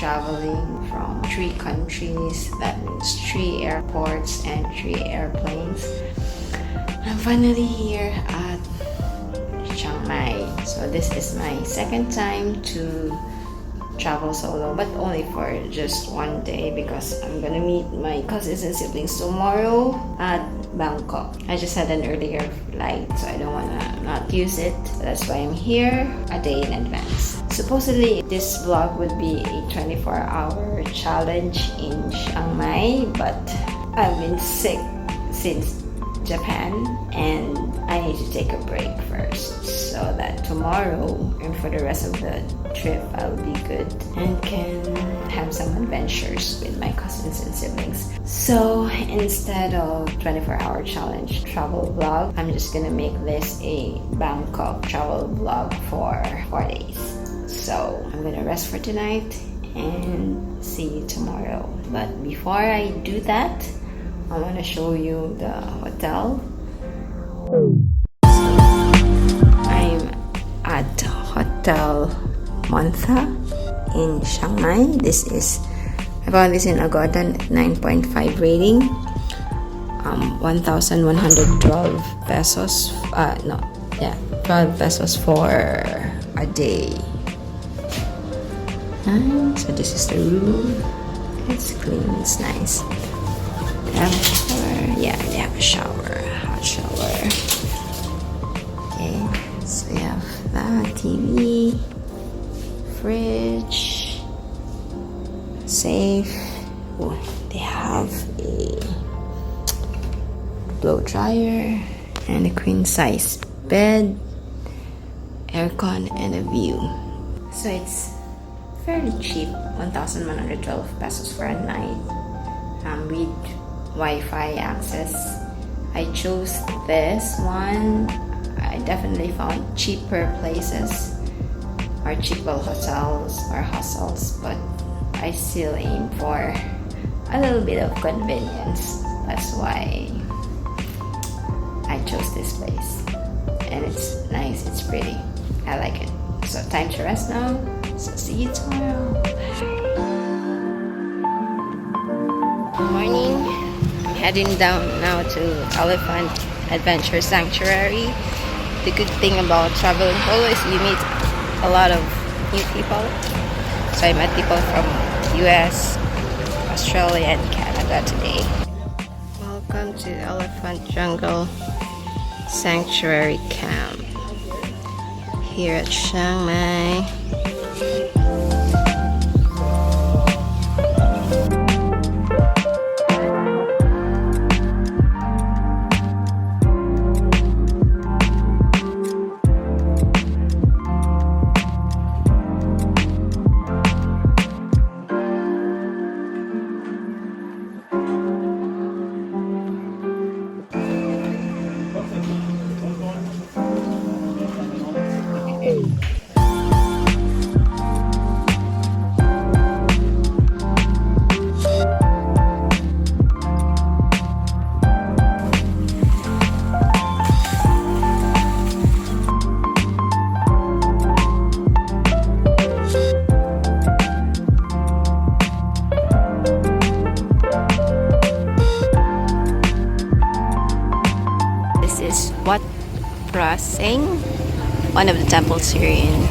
traveling from 3 countries. That means 3 airports and 3 airplanes. I'm finally here at Chiang Mai. So this is my second time to travel solo, but only for just one day because I'm gonna meet my cousins and siblings tomorrow at Bangkok. I just had an earlier flight, so I don't wanna not use it. That's why I'm here a day in advance. Supposedly this vlog would be a 24-hour challenge in Chiang Mai, but I've been sick since Japan and I need to take a break first so that tomorrow and for the rest of the trip I'll be good and can have some adventures with my cousins and siblings. So instead of 24-hour challenge travel vlog, I'm just gonna make this a Bangkok travel vlog for 4 days. So I'm gonna rest for tonight and see you tomorrow. But before I do that, I want to show you the hotel. I'm at Hotel Montha in Chiang Mai. I found this in Agoda, 9.5 rating. 1,112 pesos. 12 pesos for a day. So this is the room. It's clean, it's nice. They have a shower, hot shower. Okay, so we have the TV, fridge, safe. Oh, they have a blow dryer and a queen size bed, aircon, and a view. So it's fairly cheap, 1,112 pesos for a night. With Wi-Fi access. I chose this one. I definitely found cheaper places or cheaper hotels or hostels, but I still aim for a little bit of convenience. That's why I chose this place. And it's nice, it's pretty. I like it. So time to rest now. So see you tomorrow. Bye. Good morning. I'm heading down now to Elephant Adventure Sanctuary. The good thing about traveling solo is you meet a lot of new people. So I met people from US, Australia, and Canada today. Welcome to Elephant Jungle Sanctuary Camp here at Chiang Mai. Wat Prasing, one of the temples here in